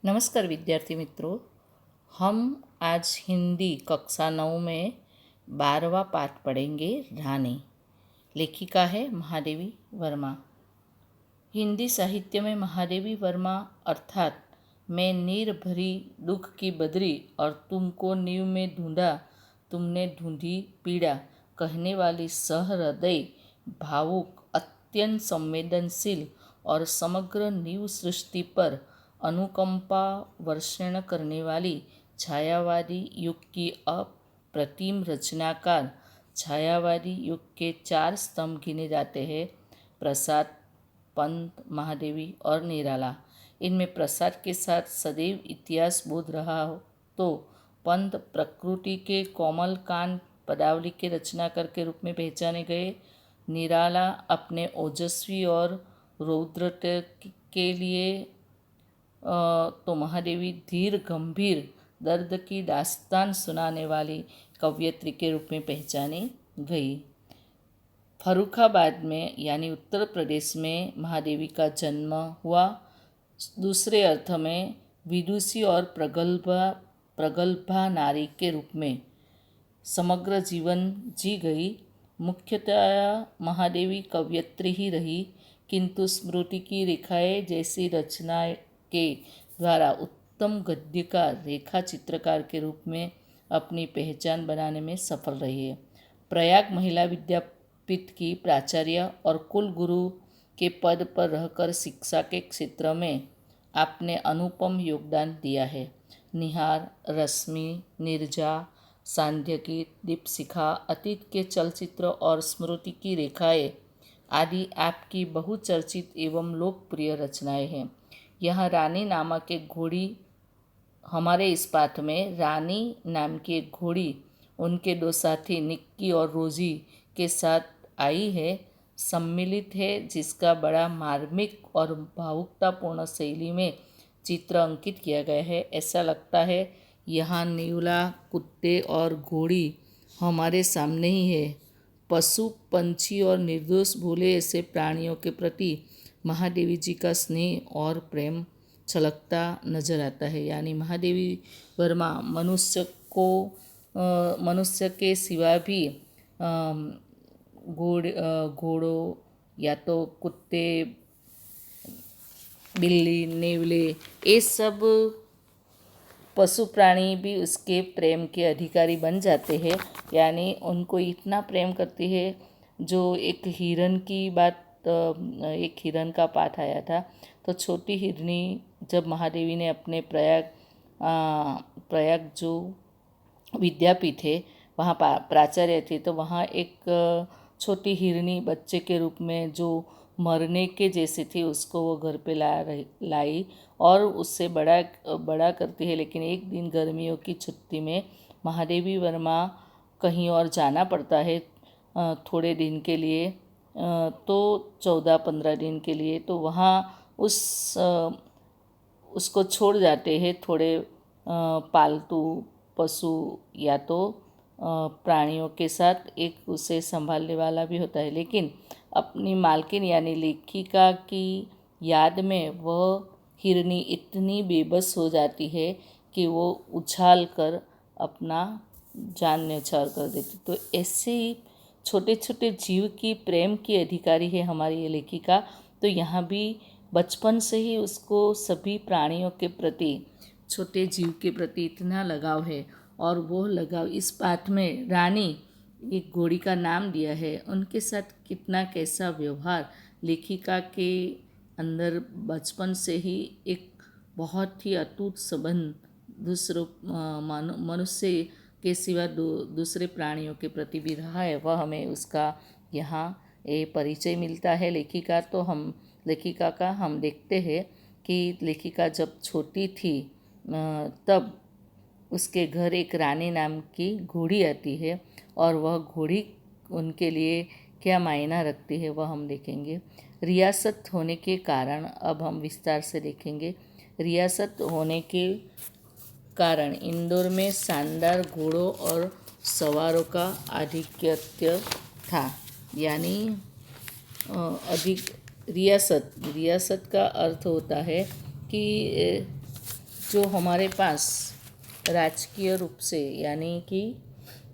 नमस्कार विद्यार्थी मित्रों, हम आज हिंदी कक्षा 9 में 12वां पाठ पढ़ेंगे। रानी लेखिका है महादेवी वर्मा। हिंदी साहित्य में महादेवी वर्मा अर्थात मैं नीर भरी दुख की बदरी और तुमको नींव में ढूंढा तुमने ढूंढी पीड़ा कहने वाली सहृदय, भावुक, अत्यंत संवेदनशील और समग्र नीव सृष्टि पर अनुकंपा वर्षण करने वाली छायावादी युग की अप्रतिम रचनाकार। छायावादी युग के 4 स्तंभ गिने जाते हैं: प्रसाद, पंत, महादेवी और निराला। इनमें प्रसाद के साथ सदैव इतिहास बोध रहा हो तो पंत प्रकृति के कोमल कांत पदावली के रचनाकार के रूप में पहचाने गए। निराला अपने ओजस्वी और रौद्रता के लिए तो महादेवी धीर गंभीर दर्द की दास्तान सुनाने वाली कवयित्री के रूप में पहचानी गई। फर्रुखाबाद में यानी उत्तर प्रदेश में महादेवी का जन्म हुआ। दूसरे अर्थ में विदुषी और प्रगल्भा नारी के रूप में समग्र जीवन जी गई। मुख्यतया महादेवी कवयित्री ही रही, किंतु स्मृति की रेखाएं जैसी रचना के द्वारा उत्तम गद्यकार, रेखा चित्रकार के रूप में अपनी पहचान बनाने में सफल रही है। प्रयाग महिला विद्यापीठ की प्राचार्य और कुल गुरु के पद पर रहकर शिक्षा के क्षेत्र में आपने अनुपम योगदान दिया है। निहार, रश्मि, नीरजा, सांध्यगीत, दीपशिखा, अतीत के चलचित्र और स्मृति की रेखाएं आदि आपकी बहुचर्चित एवं लोकप्रिय रचनाएं हैं। यह रानी नामक एक घोड़ी, हमारे इस पाठ में रानी नाम की एक घोड़ी उनके 2 साथी निक्की और रोजी के साथ आई है, सम्मिलित है, जिसका बड़ा मार्मिक और भावुकतापूर्ण शैली में चित्र अंकित किया गया है। ऐसा लगता है यहाँ नेवला, कुत्ते और घोड़ी हमारे सामने ही है। पशु, पंछी और निर्दोष भोले ऐसे प्राणियों के प्रति महादेवी जी का स्नेह और प्रेम छलकता नजर आता है। यानी महादेवी वर्मा मनुष्य के सिवा भी घोड़ों या तो कुत्ते, बिल्ली, नेवले, ये सब पशु प्राणी भी उसके प्रेम के अधिकारी बन जाते हैं। यानी उनको इतना प्रेम करती है। जो एक हिरन की बात, एक हिरन का पाठ आया था, तो छोटी हिरनी जब महादेवी ने अपने प्रयाग जो विद्यापीठ है वहाँ प्राचार्य थे, तो वहाँ एक छोटी हिरनी बच्चे के रूप में जो मरने के जैसी थी, उसको वो घर पे लाई और उससे बड़ा करती है। लेकिन एक दिन गर्मियों की छुट्टी में महादेवी वर्मा कहीं और जाना पड़ता है थोड़े दिन के लिए, तो 14-15 दिन के लिए, तो वहाँ उसको छोड़ जाते हैं थोड़े पालतू पशु या तो प्राणियों के साथ। एक उसे संभालने वाला भी होता है, लेकिन अपनी मालकिन यानी लेखिका की याद में वह हिरनी इतनी बेबस हो जाती है कि वो उछाल कर अपना जान न्यौछावर कर देती। तो ऐसे ही छोटे छोटे जीव की प्रेम की अधिकारी है हमारी ये लेखिका। तो यहाँ भी बचपन से ही उसको सभी प्राणियों के प्रति, छोटे जीव के प्रति इतना लगाव है। और वो लगाव इस पाठ में रानी, एक घोड़ी का नाम दिया है, उनके साथ कितना कैसा व्यवहार लेखिका के अंदर बचपन से ही एक बहुत ही अटूट संबंध दूसरों मनुष्य के सिवा दूसरे प्राणियों के प्रति भी रहा है, वह हमें उसका यहाँ ये परिचय मिलता है। लेखिका का हम देखते हैं कि लेखिका जब छोटी थी तब उसके घर एक रानी नाम की घोड़ी आती है, और वह घोड़ी उनके लिए क्या मायना रखती है वह हम देखेंगे। रियासत होने के कारण अब हम विस्तार से देखेंगे। रियासत होने के कारण इंदौर में शानदार घोड़ों और सवारों का आधिक्यत्य था। यानी अधिक रियासत का अर्थ होता है कि जो हमारे पास राजकीय रूप से यानी कि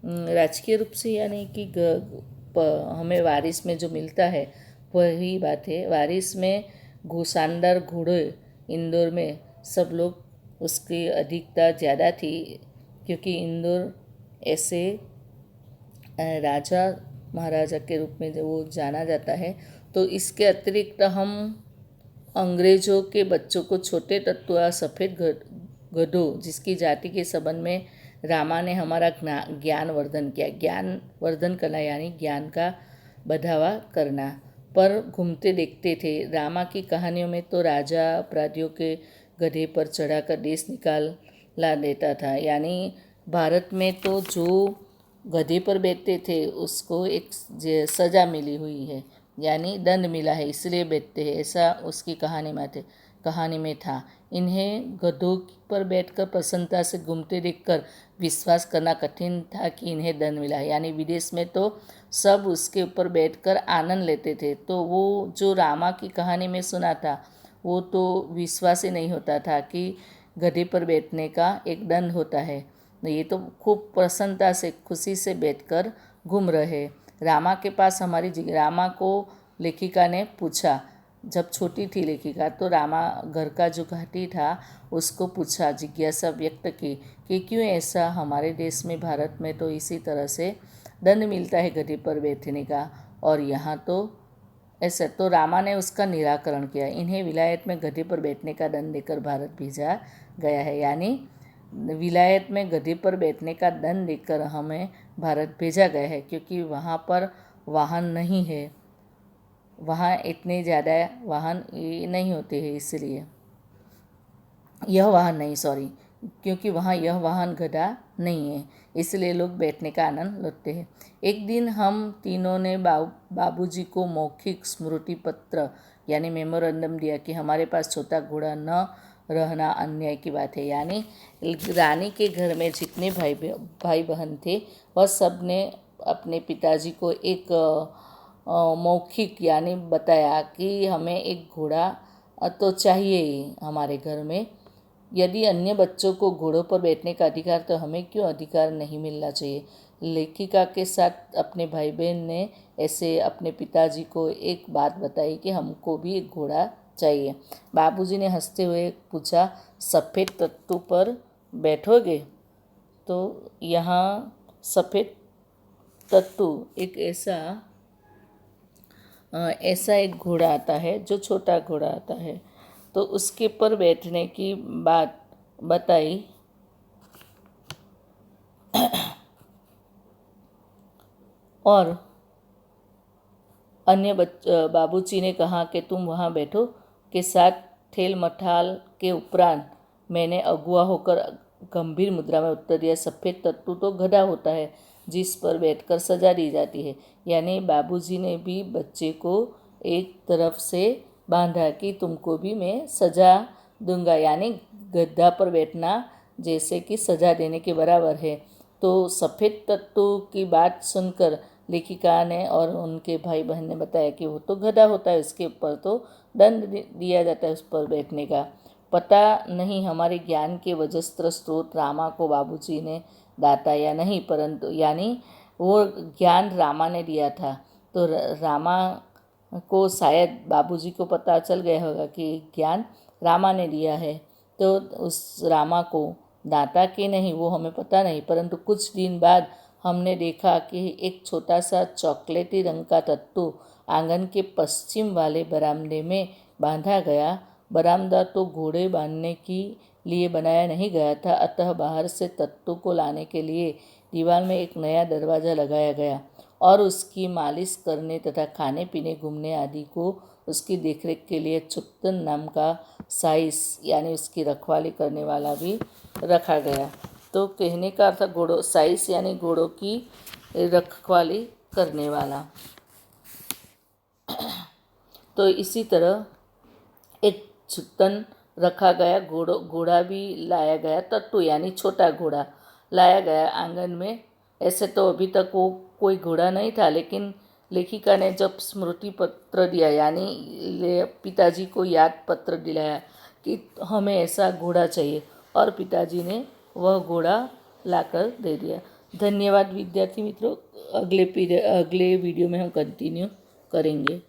राजकीय रूप से यानी कि हमें वारिस में जो मिलता है वही बात है। वारिस में घुसानदार घोड़े इंदौर में सब लोग उसकी अधिकता ज़्यादा थी, क्योंकि इंदौर ऐसे राजा महाराजा के रूप में जो वो जाना जाता है। तो इसके अतिरिक्त हम अंग्रेज़ों के बच्चों को छोटे तत्व सफ़ेद गधों जिसकी जाति के संबंध में रामा ने हमारा ज्ञान वर्धन किया। ज्ञान वर्धन करना यानी ज्ञान का बढ़ावा करना पर घूमते देखते थे। रामा की कहानियों में तो राजा अपराधियों के गधे पर चढ़ाकर देश निकाला देता था। यानी भारत में तो जो गधे पर बैठते थे उसको एक सज़ा मिली हुई है, यानी दंड मिला है, इसलिए बैठते हैं, ऐसा उसकी कहानी में था। इन्हें गधों पर बैठकर प्रसन्नता से घूमते देखकर विश्वास करना कठिन था कि इन्हें दंड मिला है। यानी विदेश में तो सब उसके ऊपर बैठकर आनंद लेते थे, तो वो जो रामा की कहानी में सुना था वो तो विश्वास ही नहीं होता था कि गधे पर बैठने का एक दंड होता है। ये तो खूब प्रसन्नता से खुशी से बैठकर घूम रहे। रामा के पास रामा को लेखिका ने पूछा, जब छोटी थी लेखिका तो रामा घर का जो घाटी था उसको पूछा, जिज्ञासा व्यक्त की कि क्यों ऐसा हमारे देश में भारत में तो इसी तरह से दंड मिलता है गधे पर बैठने का, और यहाँ तो ऐसा। तो रामा ने उसका निराकरण किया। इन्हें विलायत में गधे पर बैठने का दंड देकर भारत भेजा गया है। यानी विलायत में गधे पर बैठने का दंड देकर हमें भारत भेजा गया है, क्योंकि वहाँ पर वाहन नहीं है, वहाँ इतने ज़्यादा वाहन नहीं होते हैं, इसलिए यह वाहन नहीं सॉरी क्योंकि वहाँ यह वाहन गधा नहीं है, इसलिए लोग बैठने का आनंद लेते हैं। एक दिन हम तीनों ने बाबूजी को मौखिक स्मृति पत्र यानी मेमोरेंडम दिया कि हमारे पास छोटा घोड़ा न रहना अन्याय की बात है। यानी रानी के घर में जितने भाई बहन थे वह सब ने अपने पिताजी को एक मौखिक यानी बताया कि हमें एक घोड़ा तो चाहिए ही हमारे घर में। यदि अन्य बच्चों को घोड़ों पर बैठने का अधिकार तो हमें क्यों अधिकार नहीं मिलना चाहिए। लेखिका के साथ अपने भाई बहन ने ऐसे अपने पिताजी को एक बात बताई कि हमको भी एक घोड़ा चाहिए। बाबूजी ने हंसते हुए पूछा, सफ़ेद तत्तू पर बैठोगे? तो यहाँ सफ़ेद तत्तू एक ऐसा एक घोड़ा आता है जो छोटा घोड़ा आता है, तो उसके पर बैठने की बात बताई। और अन्य बाबूजी ने कहा कि तुम वहाँ बैठो के साथ ठेल मठाल के उपरांत मैंने अगुआ होकर गंभीर मुद्रा में उत्तर दिया, सफ़ेद तत्तू तो गधा होता है जिस पर बैठकर सजा दी जाती है। यानी बाबूजी ने भी बच्चे को एक तरफ से बांधा कि तुमको भी मैं सजा दूंगा, यानी गद्दा पर बैठना जैसे कि सजा देने के बराबर है। तो सफ़ेद तत्तू की बात सुनकर लेखिका ने और उनके भाई बहन ने बताया कि वो तो गधा होता है, उसके ऊपर तो दंड दिया जाता है उस पर बैठने का। पता नहीं हमारे ज्ञान के वजस्त्र स्रोत रामा को बाबूजी ने दाता या नहीं, परंतु यानी वो ज्ञान रामा ने दिया था, तो रामा को शायद बाबूजी को पता चल गया होगा कि ज्ञान रामा ने दिया है। तो उस रामा को दाता कि नहीं वो हमें पता नहीं, परंतु कुछ दिन बाद हमने देखा कि एक छोटा सा चॉकलेटी रंग का तत्तू आंगन के पश्चिम वाले बरामदे में बांधा गया। बरामदा तो घोड़े बांधने के लिए बनाया नहीं गया था, अतः बाहर से तत्तू को लाने के लिए दीवार में एक नया दरवाज़ा लगाया गया और उसकी मालिश करने तथा खाने पीने घूमने आदि को उसकी देखरेख के लिए चुत्तन नाम का साइस यानी उसकी रखवाली करने वाला भी रखा गया। तो कहने का अर्थ घोड़ों साइस यानी घोड़ों की रखवाली करने वाला। तो इसी तरह एक चुत्तन रखा गया, घोड़ा भी लाया गया, तत्तू यानी छोटा घोड़ा लाया गया आंगन में। ऐसे तो अभी तक वो कोई घोड़ा नहीं था, लेकिन लेखिका ने जब स्मृति पत्र दिया यानी पिताजी को याद पत्र दिलाया कि हमें ऐसा घोड़ा चाहिए, और पिताजी ने वह घोड़ा लाकर दे दिया। धन्यवाद विद्यार्थी मित्रों। अगले वीडियो में हम कंटिन्यू करेंगे।